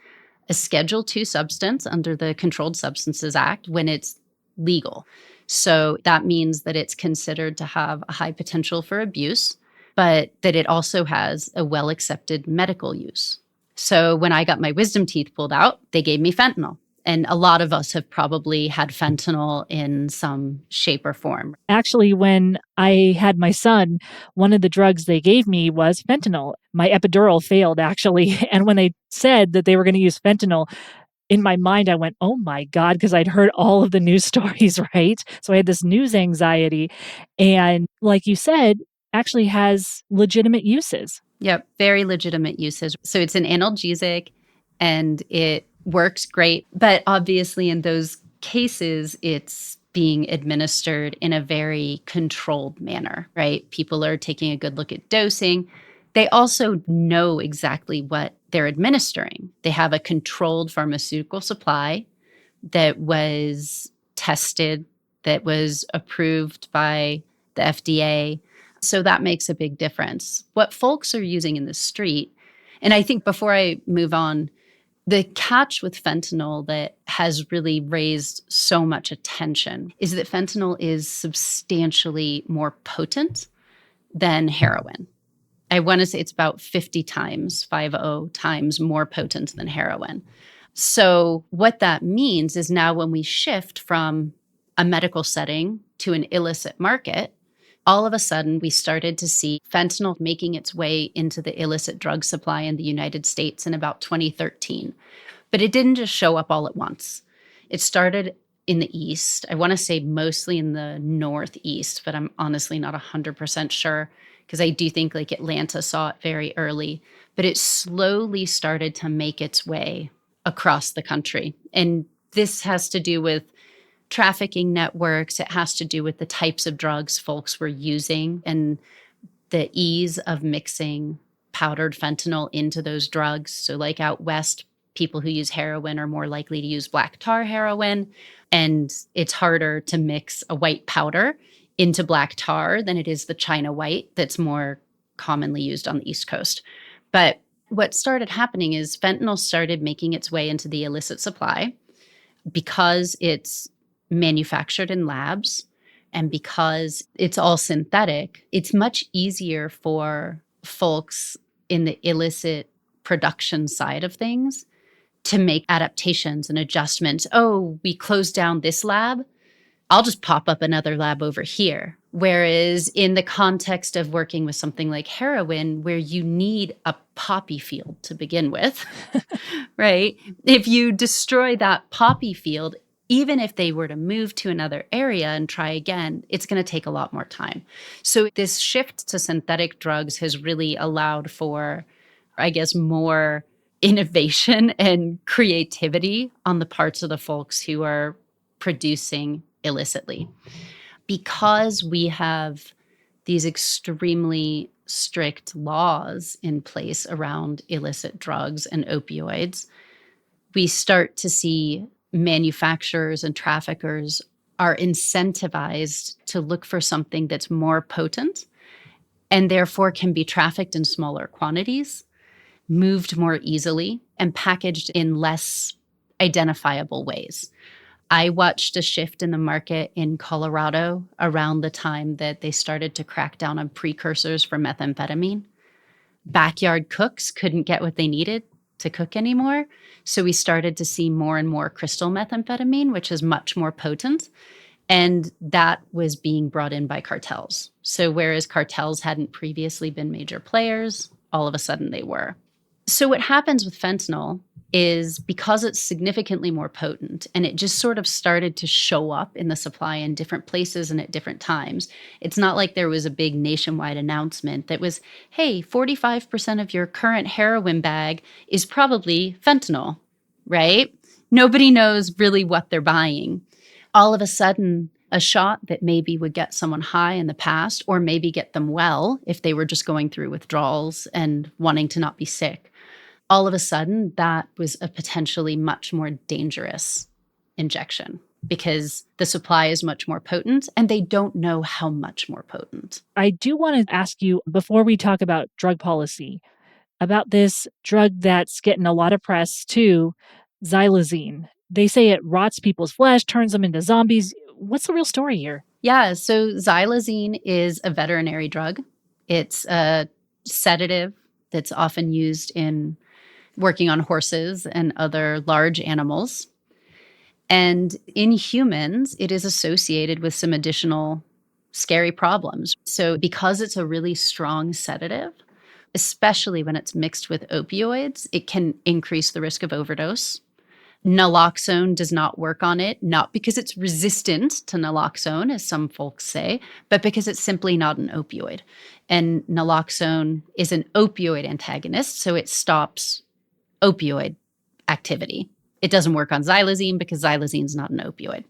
a Schedule II substance under the Controlled Substances Act when it's legal. So that means that it's considered to have a high potential for abuse, but that it also has a well-accepted medical use. So when I got my wisdom teeth pulled out, they gave me fentanyl. And a lot of us have probably had fentanyl in some shape or form. Actually, when I had my son, one of the drugs they gave me was fentanyl. My epidural failed, actually. And when they said that they were going to use fentanyl, in my mind, I went, oh my God, because I'd heard all of the news stories, right? So I had this news anxiety. And like you said, actually has legitimate uses. Yep, very legitimate uses. So it's an analgesic and it works great. But obviously, in those cases, it's being administered in a very controlled manner, right? People are taking a good look at dosing. They also know exactly what they're administering. They have a controlled pharmaceutical supply that was tested, that was approved by the FDA. So that makes a big difference. What folks are using in the street, and I think before I move on, the catch with fentanyl that has really raised so much attention is that fentanyl is substantially more potent than heroin. I want to say it's about 50 times, 50 times more potent than heroin. So what that means is now when we shift from a medical setting to an illicit market, all of a sudden we started to see fentanyl making its way into the illicit drug supply in the United States in about 2013. But it didn't just show up all at once. It started in the East. I want to say mostly in the Northeast, but I'm honestly not 100% sure because I do think like Atlanta saw it very early. But it slowly started to make its way across the country. And this has to do with trafficking networks. It has to do with the types of drugs folks were using and the ease of mixing powdered fentanyl into those drugs. So like out west, people who use heroin are more likely to use black tar heroin. And it's harder to mix a white powder into black tar than it is the China white that's more commonly used on the East Coast. But what started happening is fentanyl started making its way into the illicit supply because it's manufactured in labs and because it's all synthetic. It's much easier for folks in the illicit production side of things to make adaptations and adjustments. Oh, we closed down this lab. I'll just pop up another lab over here. Whereas in the context of working with something like heroin, where you need a poppy field to begin with, right? If you destroy that poppy field, even if they were to move to another area and try again, it's going to take a lot more time. So this shift to synthetic drugs has really allowed for, I guess, more innovation and creativity on the parts of the folks who are producing illicitly. Because we have these extremely strict laws in place around illicit drugs and opioids, we start to see manufacturers and traffickers are incentivized to look for something that's more potent and therefore can be trafficked in smaller quantities, moved more easily, and packaged in less identifiable ways. I watched a shift in the market in Colorado around the time that they started to crack down on precursors for methamphetamine. Backyard cooks couldn't get what they needed to cook anymore. So we started to see more and more crystal methamphetamine, which is much more potent. And that was being brought in by cartels. So whereas cartels hadn't previously been major players, all of a sudden they were. So what happens with fentanyl is because it's significantly more potent and it just sort of started to show up in the supply in different places and at different times. It's not like there was a big nationwide announcement that was, hey, 45% of your current heroin bag is probably fentanyl, right? Nobody knows really what they're buying. All of a sudden, a shot that maybe would get someone high in the past or maybe get them well if they were just going through withdrawals and wanting to not be sick. All of a sudden, that was a potentially much more dangerous injection because the supply is much more potent and they don't know how much more potent. I do want to ask you, before we talk about drug policy, about this drug that's getting a lot of press too, xylazine. They say it rots people's flesh, turns them into zombies. What's the real story here? Yeah, so xylazine is a veterinary drug. It's a sedative that's often used in working on horses and other large animals. And in humans, it is associated with some additional scary problems. So, because it's a really strong sedative, especially when it's mixed with opioids, it can increase the risk of overdose. Naloxone does not work on it, not because it's resistant to naloxone, as some folks say, but because it's simply not an opioid. And naloxone is an opioid antagonist, so it stops opioid activity. It doesn't work on xylazine because xylazine is not an opioid.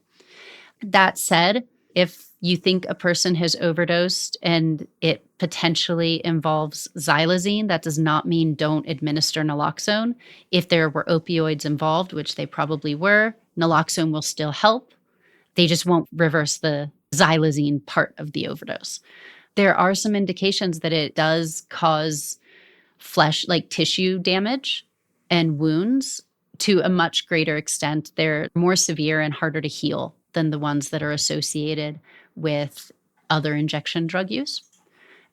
That said, if you think a person has overdosed and it potentially involves xylazine, that does not mean don't administer naloxone. If there were opioids involved, which they probably were, naloxone will still help. They just won't reverse the xylazine part of the overdose. There are some indications that it does cause flesh, like tissue damage and wounds to a much greater extent. They're more severe and harder to heal than the ones that are associated with other injection drug use,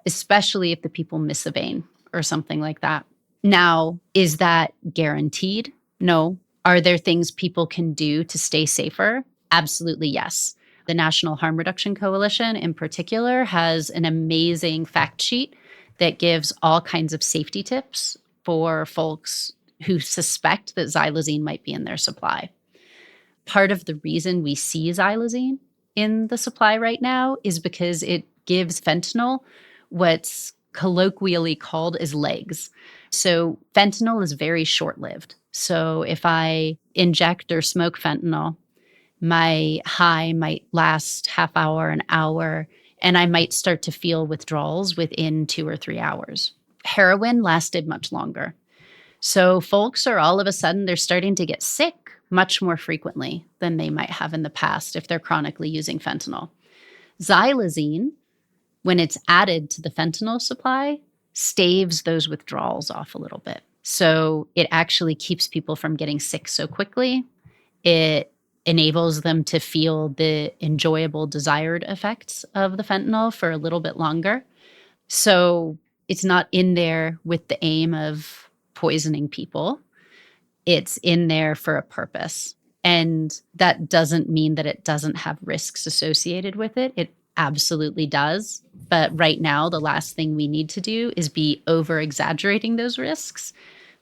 especially if the people miss a vein or something like that. Now, is that guaranteed? No. Are there things people can do to stay safer? Absolutely, yes. The National Harm Reduction Coalition in particular has an amazing fact sheet that gives all kinds of safety tips for folks who suspect that xylazine might be in their supply. Part of the reason we see xylazine in the supply right now is because it gives fentanyl what's colloquially called as legs. So fentanyl is very short-lived. So if I inject or smoke fentanyl, my high might last half hour, an hour, and I might start to feel withdrawals within 2 or 3 hours. Heroin lasted much longer. So folks are all of a sudden, they're starting to get sick much more frequently than they might have in the past if they're chronically using fentanyl. Xylazine, when it's added to the fentanyl supply, staves those withdrawals off a little bit. So it actually keeps people from getting sick so quickly. It enables them to feel the enjoyable, desired effects of the fentanyl for a little bit longer. So it's not in there with the aim of poisoning people. It's in there for a purpose. And that doesn't mean that it doesn't have risks associated with it. It absolutely does. But right now, the last thing we need to do is be over-exaggerating those risks,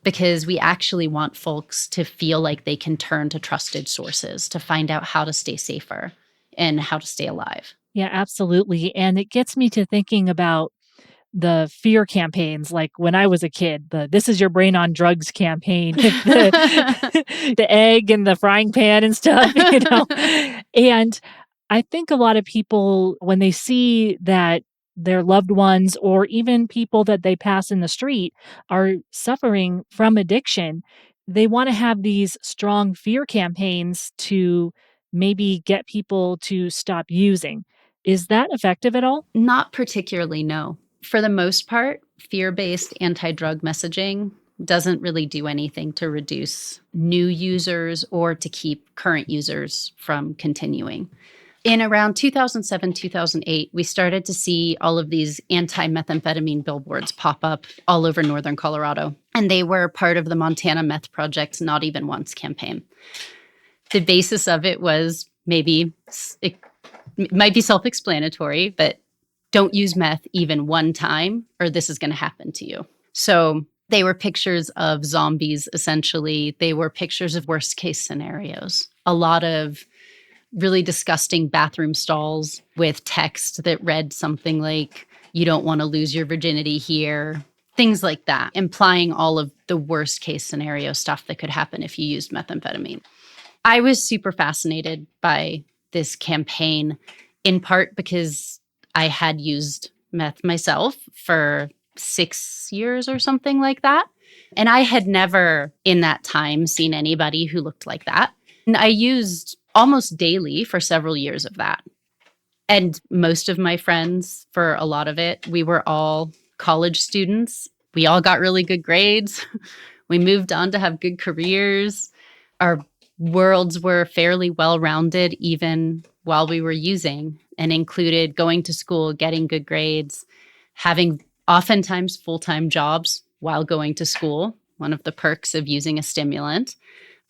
because we actually want folks to feel like they can turn to trusted sources to find out how to stay safer and how to stay alive. Yeah, absolutely. And it gets me to thinking about the fear campaigns, like when I was a kid, the "This is your brain on drugs" campaign, the egg and the frying pan and stuff, And I think a lot of people, when they see that their loved ones or even people that they pass in the street are suffering from addiction, they want to have these strong fear campaigns to maybe get people to stop using. Is that effective at all? Not particularly, no. For the most part, fear-based anti-drug messaging doesn't really do anything to reduce new users or to keep current users from continuing. In around 2007, 2008, we started to see all of these anti-methamphetamine billboards pop up all over northern Colorado. And they were part of the Montana Meth Project's Not Even Once campaign. The basis of it was it might be self-explanatory, but don't use meth even one time or this is going to happen to you. So they were pictures of zombies, essentially. They were pictures of worst case scenarios. A lot of really disgusting bathroom stalls with text that read something like, "You don't want to lose your virginity here," things like that, implying all of the worst case scenario stuff that could happen if you used methamphetamine. I was super fascinated by this campaign, in part because I had used meth myself for 6 years or something like that. And I had never in that time seen anybody who looked like that. And I used almost daily for several years of that. And most of my friends, for a lot of it, we were all college students. We all got really good grades. We moved on to have good careers. Our worlds were fairly well-rounded even while we were using, and included going to school, getting good grades, having oftentimes full-time jobs while going to school, one of the perks of using a stimulant.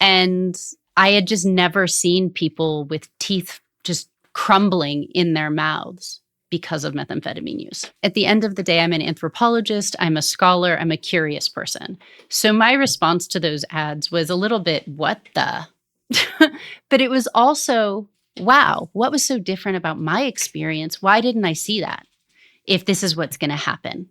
And I had just never seen people with teeth just crumbling in their mouths because of methamphetamine use. At the end of the day, I'm an anthropologist, I'm a scholar, I'm a curious person. So my response to those ads was a little bit, what the? But it was also, wow, what was so different about my experience? Why didn't I see that if this is what's going to happen?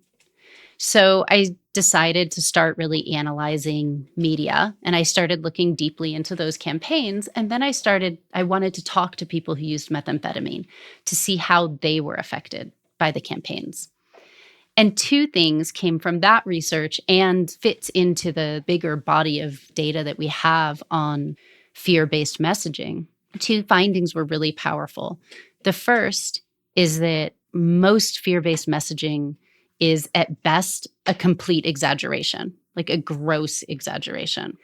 So I decided to start really analyzing media, and I started looking deeply into those campaigns. And then I wanted to talk to people who used methamphetamine to see how they were affected by the campaigns. And two things came from that research and fits into the bigger body of data that we have on fear-based messaging. Two findings were really powerful. The first is that most fear-based messaging is at best a complete exaggeration, like a gross exaggeration.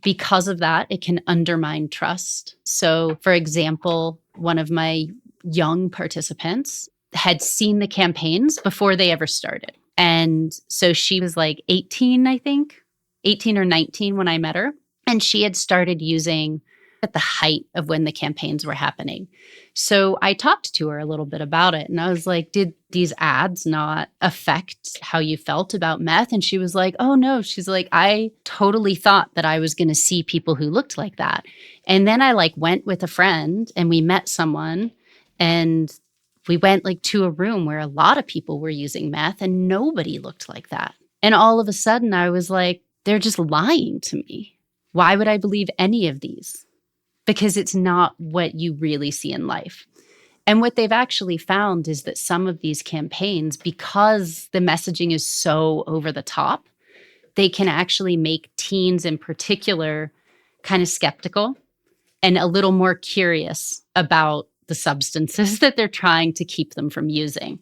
Because of that, it can undermine trust. So, for example, one of my young participants had seen the campaigns before they ever started. And so she was like 18, I think, 18 or 19 when I met her. And she had started using at the height of when the campaigns were happening. So I talked to her a little bit about it. And I was like, did these ads not affect how you felt about meth? And she was like, oh, no. She's like, I totally thought that I was going to see people who looked like that. And then I went with a friend and we met someone, and we went to a room where a lot of people were using meth and nobody looked like that. And all of a sudden I was like, they're just lying to me. Why would I believe any of these? Because it's not what you really see in life. And what they've actually found is that some of these campaigns, because the messaging is so over the top, they can actually make teens in particular kind of skeptical and a little more curious about the substances that they're trying to keep them from using.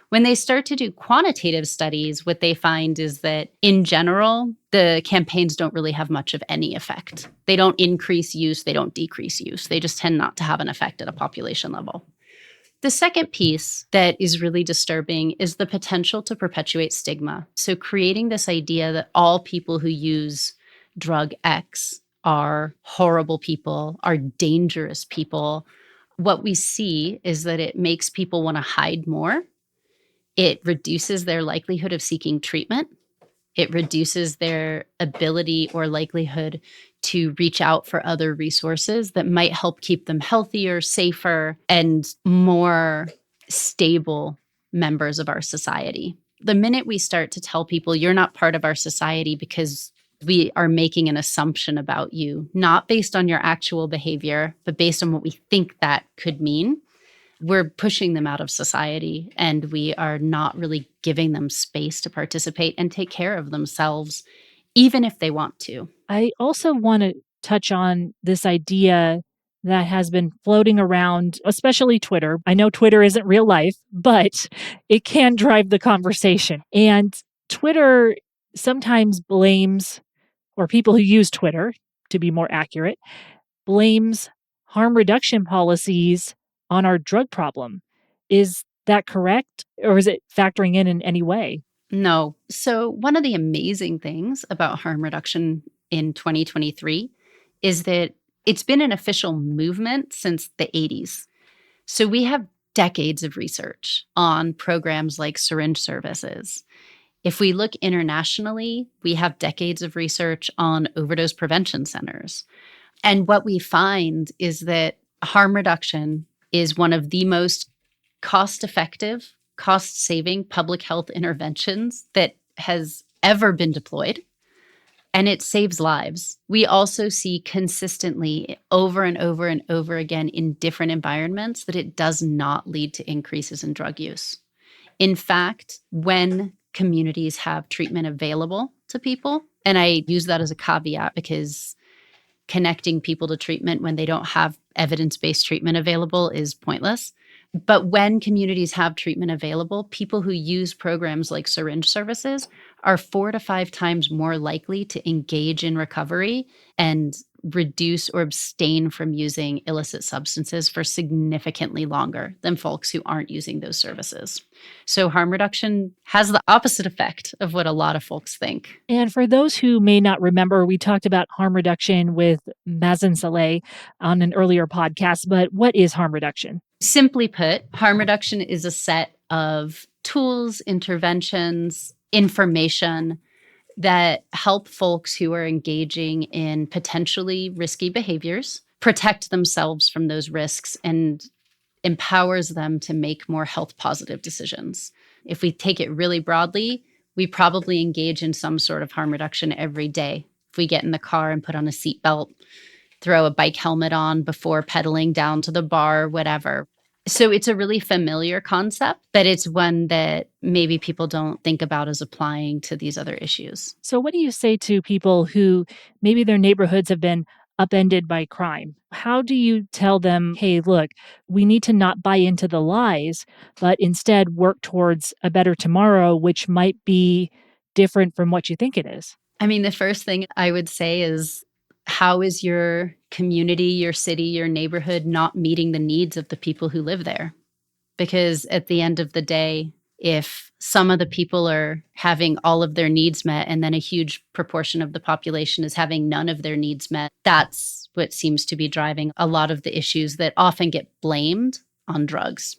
When they start to do quantitative studies, what they find is that in general, the campaigns don't really have much of any effect. They don't increase use, they don't decrease use. They just tend not to have an effect at a population level. The second piece that is really disturbing is the potential to perpetuate stigma. So creating this idea that all people who use drug X are horrible people, are dangerous people. What we see is that it makes people want to hide more. It reduces their likelihood of seeking treatment. It reduces their ability or likelihood to reach out for other resources that might help keep them healthier, safer, and more stable members of our society. The minute we start to tell people you're not part of our society because we are making an assumption about you, not based on your actual behavior, but based on what we think that could mean, we're pushing them out of society, and we are not really giving them space to participate and take care of themselves, even if they want to. I also want to touch on this idea that has been floating around, especially Twitter. I know Twitter isn't real life, but it can drive the conversation. And Twitter sometimes blames, or people who use Twitter, to be more accurate, blames harm reduction policies on our drug problem. Is that correct? Or is it factoring in any way? No. So one of the amazing things about harm reduction in 2023 is that it's been an official movement since the 80s. So we have decades of research on programs like syringe services. If we look internationally, we have decades of research on overdose prevention centers. And what we find is that harm reduction is one of the most cost-effective, cost-saving public health interventions that has ever been deployed. And it saves lives. We also see consistently over and over and over again in different environments that it does not lead to increases in drug use. In fact, when communities have treatment available to people, and I use that as a caveat because connecting people to treatment when they don't have evidence-based treatment available is pointless. But when communities have treatment available, people who use programs like syringe services are 4 to 5 times more likely to engage in recovery and reduce or abstain from using illicit substances for significantly longer than folks who aren't using those services. So harm reduction has the opposite effect of what a lot of folks think. And for those who may not remember, we talked about harm reduction with Mazen Saleh on an earlier podcast, but what is harm reduction? Simply put, harm reduction is a set of tools, interventions, information that help folks who are engaging in potentially risky behaviors protect themselves from those risks and empowers them to make more health positive decisions. If we take it really broadly, we probably engage in some sort of harm reduction every day. If we get in the car and put on a seatbelt, throw a bike helmet on before pedaling down to the bar, whatever. So it's a really familiar concept, but it's one that maybe people don't think about as applying to these other issues. So what do you say to people who maybe their neighborhoods have been upended by crime? How do you tell them, hey, look, we need to not buy into the lies, but instead work towards a better tomorrow, which might be different from what you think it is? I mean, the first thing I would say is, how is your community, your city, your neighborhood not meeting the needs of the people who live there? Because at the end of the day, if some of the people are having all of their needs met and then a huge proportion of the population is having none of their needs met, that's what seems to be driving a lot of the issues that often get blamed on drugs.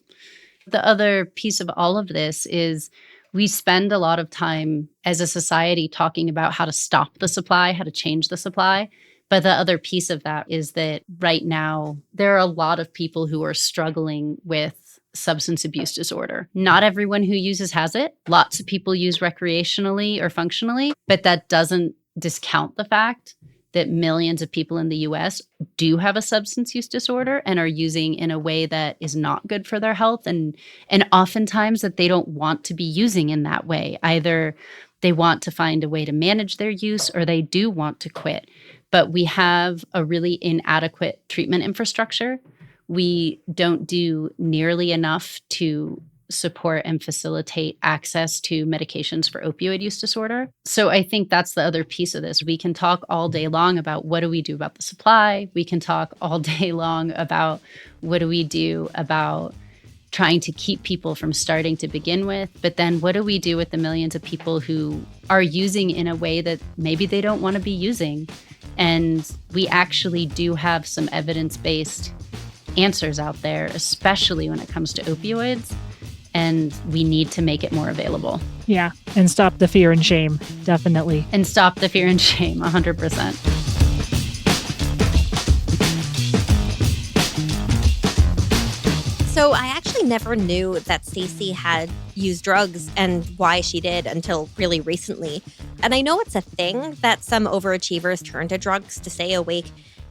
The other piece of all of this is we spend a lot of time as a society talking about how to stop the supply, how to change the supply. But the other piece of that is that right now, there are a lot of people who are struggling with substance abuse disorder. Not everyone who uses has it. Lots of people use recreationally or functionally, but that doesn't discount the fact that millions of people in the US do have a substance use disorder and are using in a way that is not good for their health, and oftentimes that they don't want to be using in that way. Either they want to find a way to manage their use or they do want to quit. But we have a really inadequate treatment infrastructure. We don't do nearly enough to support and facilitate access to medications for opioid use disorder. So I think that's the other piece of this. We can talk all day long about what do we do about the supply. We can talk all day long about what do we do about trying to keep people from starting to begin with. But then what do we do with the millions of people who are using in a way that maybe they don't want to be using? And we actually do have some evidence-based answers out there, especially when it comes to opioids. And we need to make it more available. Yeah, and stop the fear and shame, definitely. And stop the fear and shame, 100%. So I actually never knew that Stacey had used drugs and why she did until really recently. And I know it's a thing that some overachievers turn to drugs to stay awake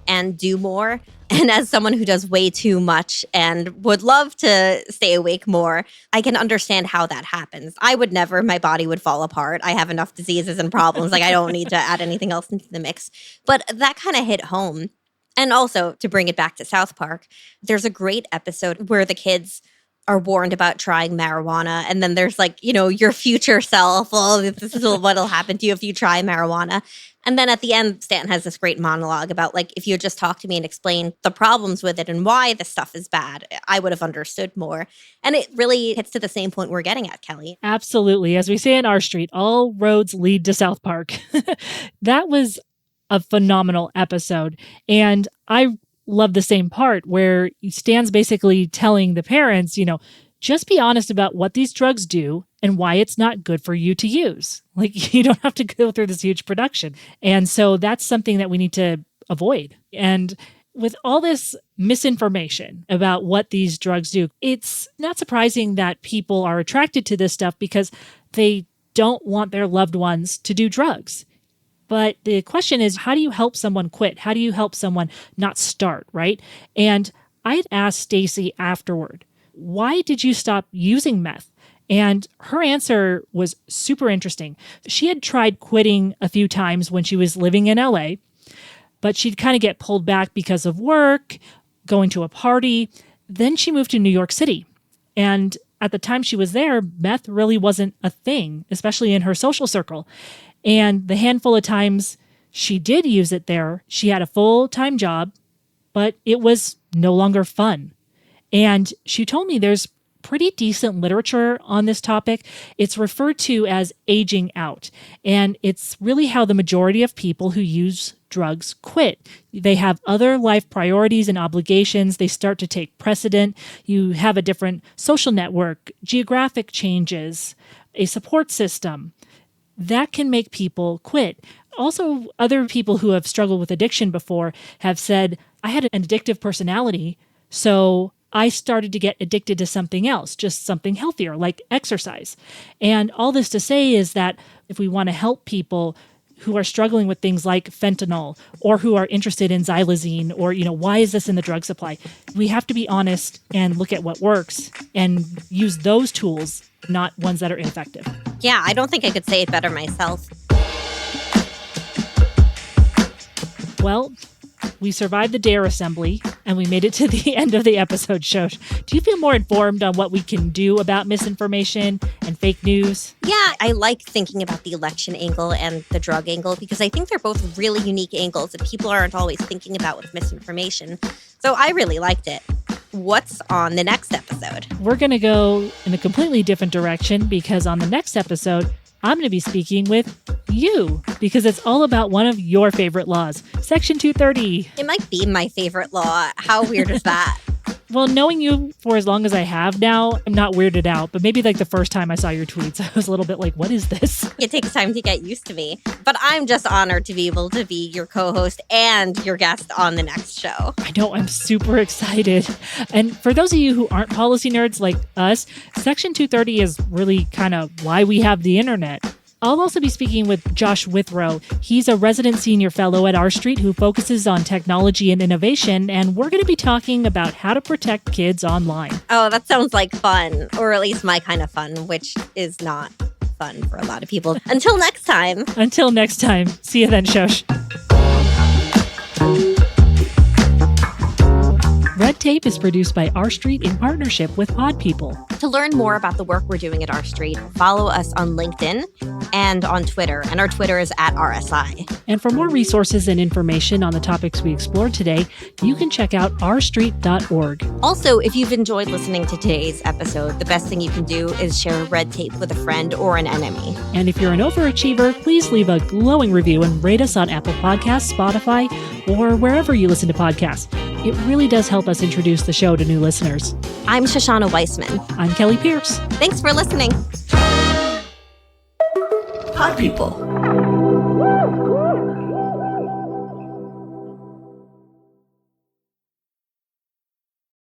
and do more. And as someone who does way too much and would love to stay awake more, I can understand how that happens. I would never. My body would fall apart. I have enough diseases and problems. Like, I don't need to add anything else into the mix. But that kind of hit home. And also, to bring it back to South Park, there's a great episode where the kids are warned about trying marijuana. And then there's like, your future self. Oh, this is what'll happen to you if you try marijuana. And then at the end, Stanton has this great monologue about, like, if you had just talked to me and explained the problems with it and why this stuff is bad, I would have understood more. And it really hits to the same point we're getting at, Kelli. Absolutely. As we say in our street, all roads lead to South Park. That was a phenomenal episode. And I love the same part where Stan's basically telling the parents, just be honest about what these drugs do and why it's not good for you to use. Like, you don't have to go through this huge production. And so that's something that we need to avoid. And with all this misinformation about what these drugs do, it's not surprising that people are attracted to this stuff because they don't want their loved ones to do drugs. But the question is, how do you help someone quit? How do you help someone not start, right? And I'd asked Stacey afterward, why did you stop using meth? And her answer was super interesting. She had tried quitting a few times when she was living in LA, but she'd kind of get pulled back because of work, going to a party. Then she moved to New York City. And at the time she was there, meth really wasn't a thing, especially in her social circle. And the handful of times she did use it there, she had a full-time job, but it was no longer fun. And she told me there's pretty decent literature on this topic. It's referred to as aging out. And it's really how the majority of people who use drugs quit. They have other life priorities and obligations. They start to take precedent. You have a different social network, geographic changes, a support system. That can make people quit. Also, other people who have struggled with addiction before have said, I had an addictive personality, so I started to get addicted to something else, just something healthier, like exercise. And all this to say is that if we want to help people who are struggling with things like fentanyl or who are interested in xylazine or, why is this in the drug supply? We have to be honest and look at what works and use those tools, not ones that are ineffective. Yeah, I don't think I could say it better myself. Well, we survived the DARE assembly, and we made it to the end of the episode. Show. Do you feel more informed on what we can do about misinformation and fake news? Yeah, I like thinking about the election angle and the drug angle because I think they're both really unique angles that people aren't always thinking about with misinformation. So I really liked it. What's on the next episode? We're going to go in a completely different direction because on the next episode, I'm going to be speaking with you because it's all about one of your favorite laws, Section 230. It might be my favorite law. How weird is that? Well, knowing you for as long as I have now, I'm not weirded out. But maybe like the first time I saw your tweets, I was a little bit like, what is this? It takes time to get used to me. But I'm just honored to be able to be your co-host and your guest on the next show. I know, I'm super excited. And for those of you who aren't policy nerds like us, Section 230 is really kind of why we have the internet. I'll also be speaking with Josh Withrow. He's a resident senior fellow at R Street who focuses on technology and innovation, and we're going to be talking about how to protect kids online. Oh, that sounds like fun, or at least my kind of fun, which is not fun for a lot of people. Until next time. Until next time. See you then, Shosh. Red Tape is produced by R Street in partnership with Pod People. To learn more about the work we're doing at R Street, follow us on LinkedIn and on Twitter. And our Twitter is @RSI. And for more resources and information on the topics we explored today, you can check out rstreet.org. Also, if you've enjoyed listening to today's episode, the best thing you can do is share Red Tape with a friend or an enemy. And if you're an overachiever, please leave a glowing review and rate us on Apple Podcasts, Spotify, or wherever you listen to podcasts. It really does help us introduce the show to new listeners. I'm Shoshana Weissman. I'm Kelli Pierce. Thanks for listening. Pod People.